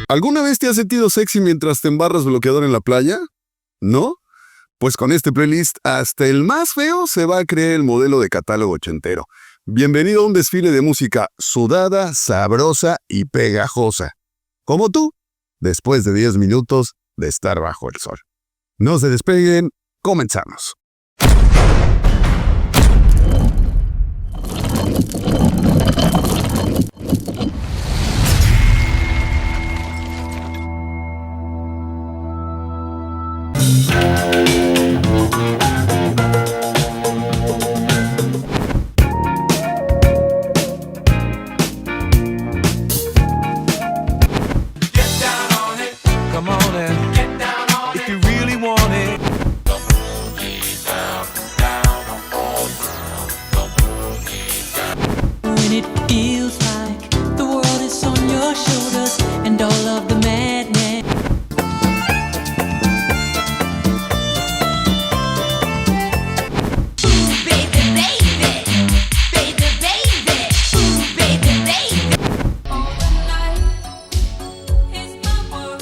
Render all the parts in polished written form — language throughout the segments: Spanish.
¿Alguna vez te has sentido sexy mientras te embarras bloqueador en la playa? ¿No? Pues con este playlist, hasta el más feo se va a creer el modelo de catálogo ochentero. Bienvenido a un desfile de música sudada, sabrosa y pegajosa. Como tú, después de 10 minutos de estar bajo el sol. No se despeguen, comenzamos. It feels like the world is on your shoulders and all of the madness. Ooh, baby, baby, baby, baby, ooh, baby, baby. All the night is my world.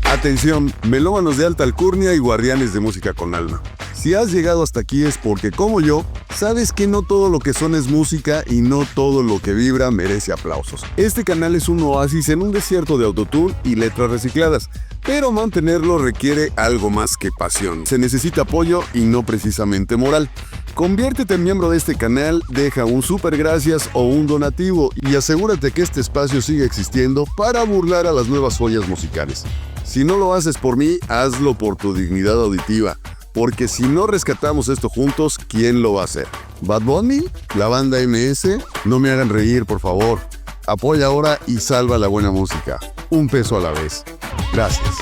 Atención, melómanos de alta alcurnia y guardianes de música con alma. Si has llegado hasta aquí es porque, como yo, sabes que no todo lo que suena es música y no todo lo que vibra merece aplausos. Este canal es un oasis en un desierto de autotune y letras recicladas, pero mantenerlo requiere algo más que pasión. Se necesita apoyo y no precisamente moral. Conviértete en miembro de este canal, deja un super gracias o un donativo y asegúrate que este espacio siga existiendo para burlar a las nuevas joyas musicales. Si no lo haces por mí, hazlo por tu dignidad auditiva, porque si no rescatamos esto juntos, ¿quién lo va a hacer? ¿Bad Bunny? ¿La banda MS? No me hagan reír, por favor. Apoya ahora y salva la buena música. Un peso a la vez. Gracias.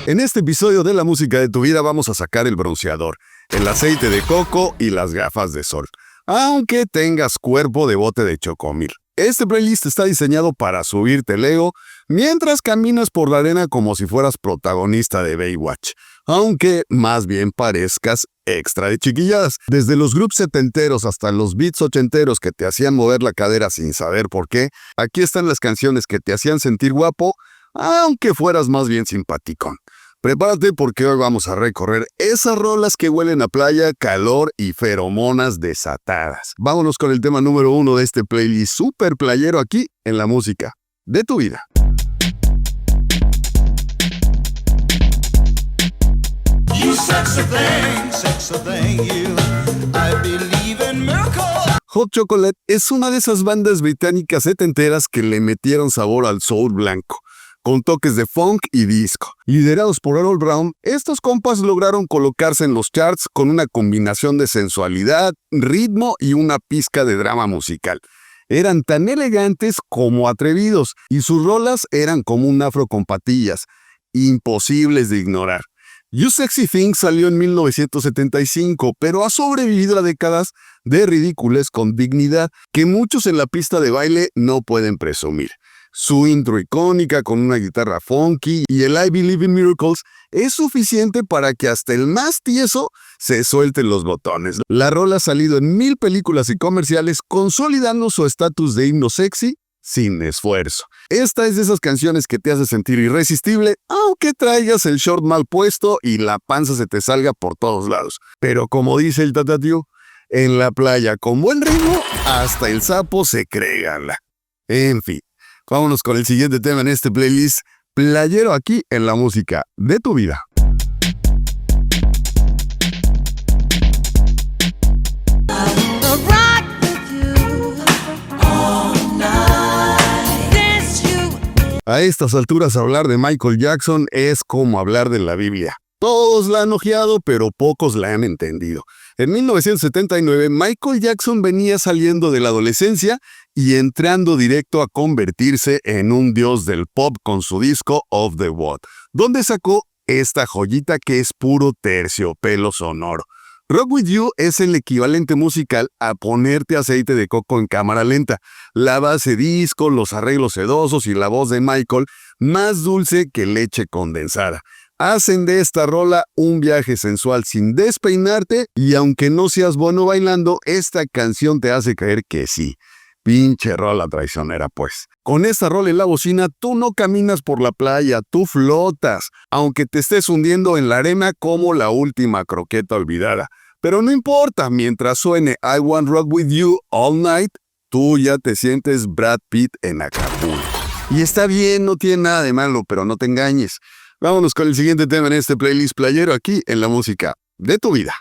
En este episodio de La Música de tu Vida vamos a sacar el bronceador, el aceite de coco y las gafas de sol, aunque tengas cuerpo de bote de chocomil. Este playlist está diseñado para subirte el ego mientras caminas por la arena como si fueras protagonista de Baywatch, aunque más bien parezcas extra de chiquilladas. Desde los grooves setenteros hasta los beats ochenteros que te hacían mover la cadera sin saber por qué, aquí están las canciones que te hacían sentir guapo, aunque fueras más bien simpaticón. Prepárate porque hoy vamos a recorrer esas rolas que huelen a playa, calor y feromonas desatadas. Vámonos con el tema número 1 de este playlist super playero aquí en La Música de tu Vida. You sexy thing, you. I believe in miracles. Hot Chocolate es una de esas bandas británicas setenteras que le metieron sabor al soul blanco, con toques de funk y disco. Liderados por Harold Brown, estos compas lograron colocarse en los charts con una combinación de sensualidad, ritmo y una pizca de drama musical. Eran tan elegantes como atrevidos, y sus rolas eran como un afro con patillas, imposibles de ignorar. You Sexy Thing salió en 1975, pero ha sobrevivido a décadas de ridículos con dignidad que muchos en la pista de baile no pueden presumir. Su intro icónica con una guitarra funky y el I Believe in Miracles es suficiente para que hasta el más tieso se suelten los botones. La rola ha salido en 1000 películas y comerciales, consolidando su estatus de himno sexy sin esfuerzo. Esta es de esas canciones que te hace sentir irresistible, aunque traigas el short mal puesto y la panza se te salga por todos lados. Pero como dice el tatatío, en la playa con buen ritmo, hasta el sapo se cree gala. En fin. Vámonos con el siguiente tema en este playlist playero aquí en La Música de tu Vida. A estas alturas hablar de Michael Jackson es como hablar de la Biblia. Todos la han ojeado, pero pocos la han entendido. En 1979, Michael Jackson venía saliendo de la adolescencia y entrando directo a convertirse en un dios del pop con su disco Off the Wall, donde sacó esta joyita que es puro terciopelo sonoro. Rock With You es el equivalente musical a ponerte aceite de coco en cámara lenta. La base disco, los arreglos sedosos y la voz de Michael más dulce que leche condensada. Hacen de esta rola un viaje sensual sin despeinarte y aunque no seas bueno bailando, esta canción te hace creer que sí. Pinche rola traicionera, pues. Con esta rola en la bocina, tú no caminas por la playa, tú flotas, aunque te estés hundiendo en la arena como la última croqueta olvidada. Pero no importa, mientras suene I Want Rock With You All Night, tú ya te sientes Brad Pitt en Acapulco. Y está bien, no tiene nada de malo, pero no te engañes. Vámonos con el siguiente tema en este playlist playero aquí en la música de tu vida.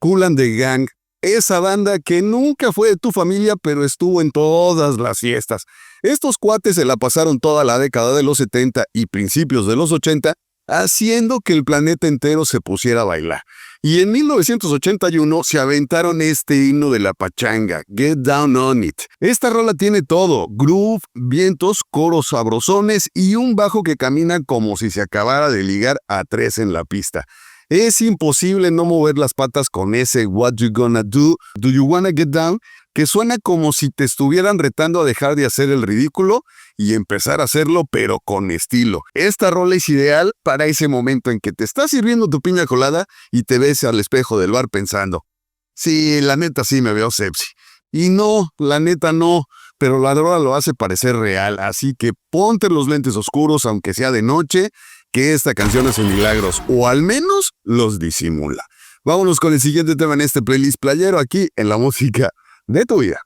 Kool and the Gang, esa banda que nunca fue de tu familia, pero estuvo en todas las fiestas. Estos cuates se la pasaron toda la década de los 70 y principios de los 80, haciendo que el planeta entero se pusiera a bailar. Y en 1981 se aventaron este himno de la pachanga, Get Down On It. Esta rola tiene todo, groove, vientos, coros sabrosones y un bajo que camina como si se acabara de ligar a 3 en la pista. Es imposible no mover las patas con ese What You Gonna Do You Wanna Get Down, que suena como si te estuvieran retando a dejar de hacer el ridículo y empezar a hacerlo pero con estilo. Esta rola es ideal para ese momento en que te estás sirviendo tu piña colada y te ves al espejo del bar pensando, sí, la neta sí me veo sexy. Y no, la neta no, pero la rola lo hace parecer real, así que ponte los lentes oscuros aunque sea de noche, que esta canción hace milagros, o al menos los disimula. Vámonos con el siguiente tema en este playlist playero aquí en la música de tu vida.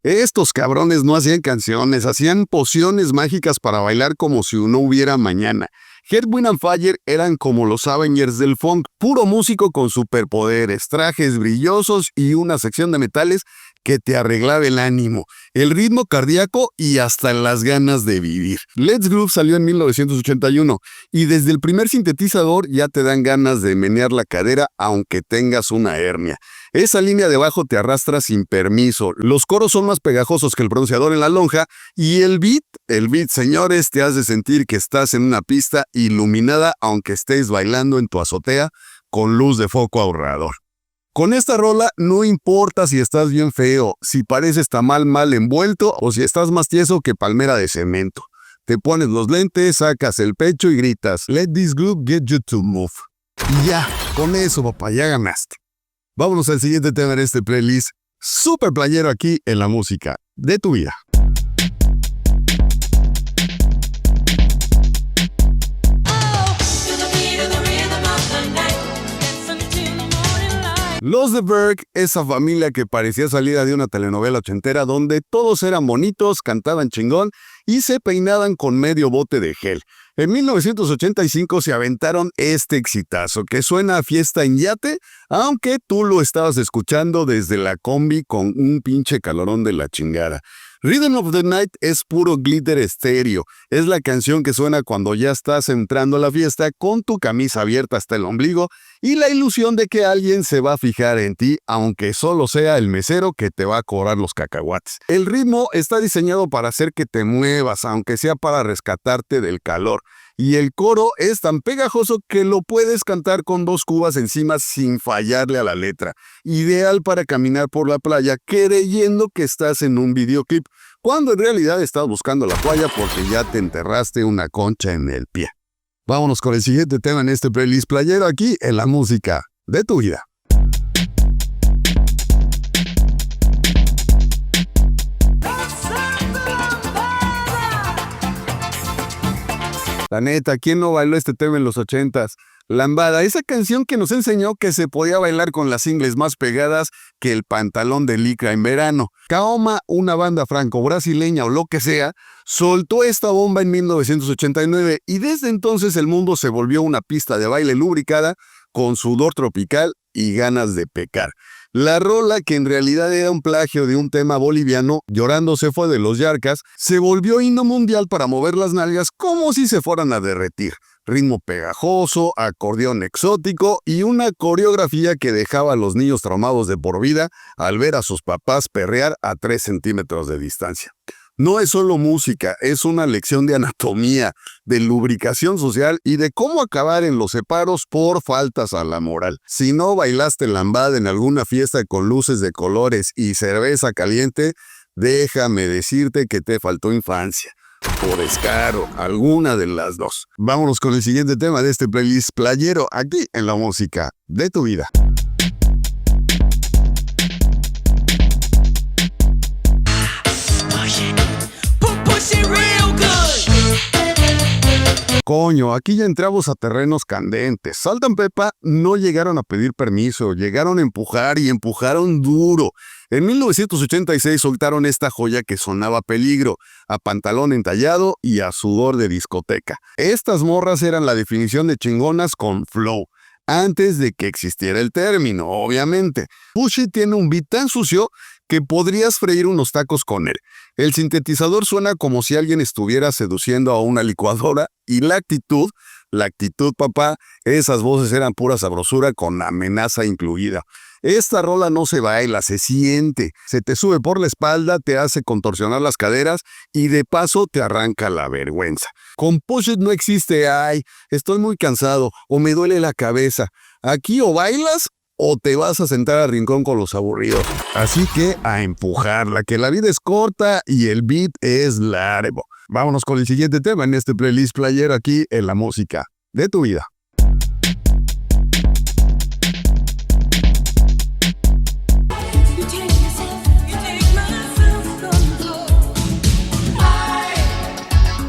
Estos cabrones no hacían canciones, hacían pociones mágicas para bailar como si no hubiera mañana. Earth, Wind & Fire eran como los Avengers del funk, puro músico con superpoderes, trajes brillosos y una sección de metales que te arreglaba el ánimo, el ritmo cardíaco y hasta las ganas de vivir. Let's Groove salió en 1981 y desde el primer sintetizador ya te dan ganas de menear la cadera aunque tengas una hernia. Esa línea de bajo te arrastra sin permiso, los coros son más pegajosos que el bronceador en la lonja y el beat, señores, te hace sentir que estás en una pista iluminada aunque estés bailando en tu azotea con luz de foco ahorrador. Con esta rola no importa si estás bien feo, si pareces tamal mal envuelto o si estás más tieso que palmera de cemento. Te pones los lentes, sacas el pecho y gritas, Let this groove get you to move. Y ya, con eso, papá, ya ganaste. Vámonos al siguiente tema en este playlist, super playero aquí en la música de tu vida. Los The Berg, esa familia que parecía salida de una telenovela ochentera donde todos eran bonitos, cantaban chingón y se peinaban con medio bote de gel. En 1985 se aventaron este exitazo que suena a fiesta en yate, aunque tú lo estabas escuchando desde la combi con un pinche calorón de la chingada. Rhythm of the Night es puro glitter estéreo. Es la canción que suena cuando ya estás entrando a la fiesta con tu camisa abierta hasta el ombligo y la ilusión de que alguien se va a fijar en ti, aunque solo sea el mesero que te va a cobrar los cacahuates. El ritmo está diseñado para hacer que te muevas, aunque sea para rescatarte del calor. Y el coro es tan pegajoso que lo puedes cantar con 2 cubas encima sin fallarle a la letra. Ideal para caminar por la playa creyendo que estás en un videoclip, cuando en realidad estás buscando la toalla porque ya te enterraste una concha en el pie. Vámonos con el siguiente tema en este playlist playero aquí en la música de tu vida. La neta, ¿quién no bailó este tema en los 80s? Lambada, esa canción que nos enseñó que se podía bailar con las ingles más pegadas que el pantalón de licra en verano. Kaoma, una banda franco-brasileña o lo que sea, soltó esta bomba en 1989 y desde entonces el mundo se volvió una pista de baile lubricada con sudor tropical y ganas de pecar. La rola, que en realidad era un plagio de un tema boliviano, Llorando se fue de los Yarcas, se volvió himno mundial para mover las nalgas como si se fueran a derretir. ritmo pegajoso, acordeón exótico y una coreografía que dejaba a los niños traumados de por vida al ver a sus papás perrear a 3 centímetros de distancia. No es solo música, es una lección de anatomía, de lubricación social y de cómo acabar en los separos por faltas a la moral. Si no bailaste lambada en alguna fiesta con luces de colores y cerveza caliente, déjame decirte que te faltó infancia. O descaro, alguna de las dos. Vámonos con el siguiente tema de este playlist playero aquí en la música de tu vida. Push it real good. Coño, aquí ya entramos a terrenos candentes. Salt and Pepa no llegaron a pedir permiso, llegaron a empujar y empujaron duro. En 1986 soltaron esta joya que sonaba a peligro, a pantalón entallado y a sudor de discoteca. Estas morras eran la definición de chingonas con flow, antes de que existiera el término, obviamente. Pushy tiene un beat tan sucio que podrías freír unos tacos con él. El sintetizador suena como si alguien estuviera seduciendo a una licuadora y la actitud, papá, esas voces eran pura sabrosura con amenaza incluida. Esta rola no se baila, se siente, se te sube por la espalda, te hace contorsionar las caderas y de paso te arranca la vergüenza. Con Push It no existe, ay, estoy muy cansado o me duele la cabeza. Aquí o bailas o te vas a sentar al rincón con los aburridos. Así que a empujarla, que la vida es corta y el beat es largo. Vámonos con el siguiente tema en este playlist player aquí en la música de tu vida. You take my self-control.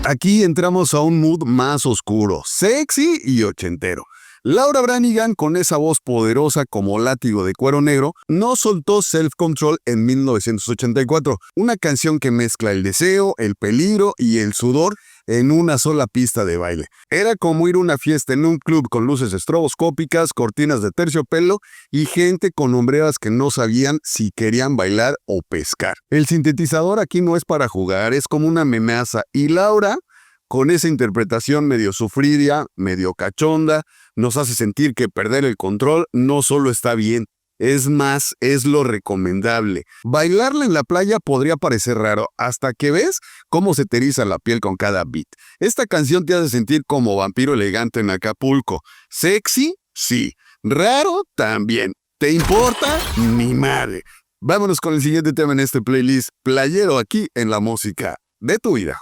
Aquí entramos a un mood más oscuro, sexy y ochentero. Laura Branigan, con esa voz poderosa como látigo de cuero negro, no soltó Self Control en 1984, una canción que mezcla el deseo, el peligro y el sudor en una sola pista de baile. Era como ir a una fiesta en un club con luces estroboscópicas, cortinas de terciopelo y gente con hombreras que no sabían si querían bailar o pescar. El sintetizador aquí no es para jugar, es como una amenaza y Laura, con esa interpretación medio sufrida, medio cachonda, nos hace sentir que perder el control no solo está bien, es más, es lo recomendable. Bailarla en la playa podría parecer raro, hasta que ves cómo se te eriza la piel con cada beat. Esta canción te hace sentir como vampiro elegante en Acapulco. ¿Sexy? Sí. ¿Raro? También. ¿Te importa? Ni madre. Vámonos con el siguiente tema en este playlist playero aquí en la música de tu vida.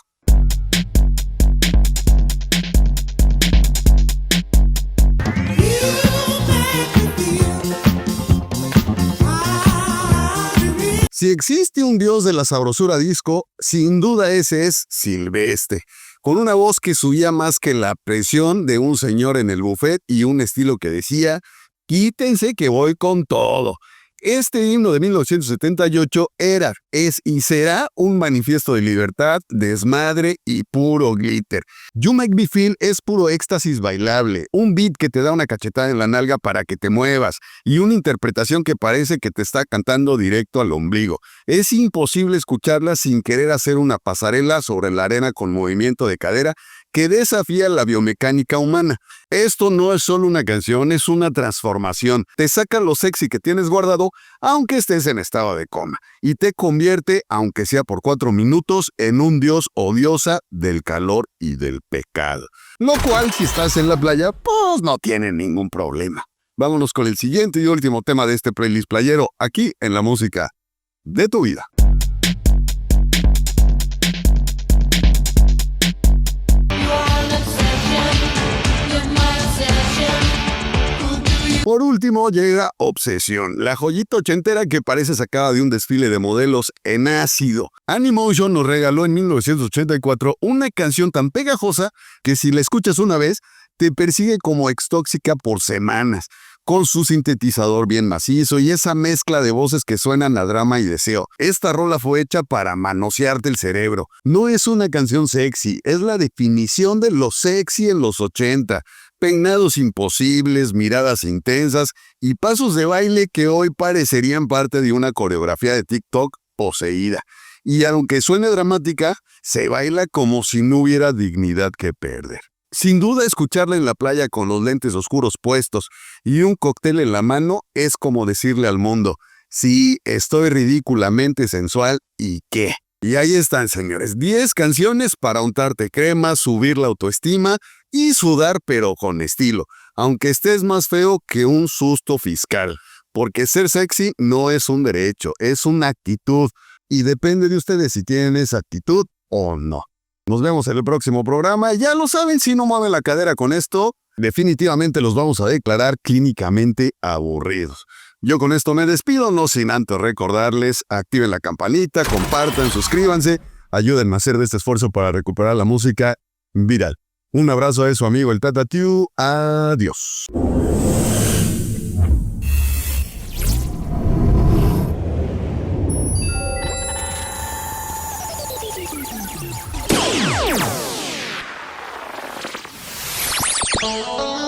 Si existe un dios de la sabrosura disco, sin duda ese es Silvestre, con una voz que subía más que la presión de un señor en el buffet y un estilo que decía, quítense que voy con todo. Este himno de 1978 era, es y será un manifiesto de libertad, desmadre y puro glitter. You Make Me Feel es puro éxtasis bailable, un beat que te da una cachetada en la nalga para que te muevas y una interpretación que parece que te está cantando directo al ombligo. Es imposible escucharla sin querer hacer una pasarela sobre la arena con movimiento de cadera que desafía la biomecánica humana. Esto no es solo una canción, es una transformación. Te saca lo sexy que tienes guardado, aunque estés en estado de coma, y te convierte, aunque sea por 4 minutos, en un dios o diosa del calor y del pecado. Lo cual, si estás en la playa, pues no tiene ningún problema. Vámonos con el siguiente y último tema de este playlist playero, aquí en la música de tu vida. Por último llega Obsesión, la joyita ochentera que parece sacada de un desfile de modelos en ácido. Animotion nos regaló en 1984 una canción tan pegajosa que si la escuchas una vez, te persigue como extóxica por semanas, con su sintetizador bien macizo y esa mezcla de voces que suenan a drama y deseo. Esta rola fue hecha para manosearte el cerebro. No es una canción sexy, es la definición de lo sexy en los 80. Peinados imposibles, miradas intensas y pasos de baile que hoy parecerían parte de una coreografía de TikTok poseída. Y aunque suene dramática, se baila como si no hubiera dignidad que perder. Sin duda, escucharla en la playa con los lentes oscuros puestos y un cóctel en la mano es como decirle al mundo, sí, estoy ridículamente sensual, ¿y qué? Y ahí están, señores, 10 canciones para untarte crema, subir la autoestima y sudar pero con estilo, aunque estés más feo que un susto fiscal. Porque ser sexy no es un derecho, es una actitud. Y depende de ustedes si tienen esa actitud o no. Nos vemos en el próximo programa. Ya lo saben, si no mueven la cadera con esto, definitivamente los vamos a declarar clínicamente aburridos. Yo con esto me despido, no sin antes recordarles, activen la campanita, compartan, suscríbanse, ayúdenme a hacer de este esfuerzo para recuperar la música viral. Un abrazo a su amigo el Tata Tiu. Adiós. Oh,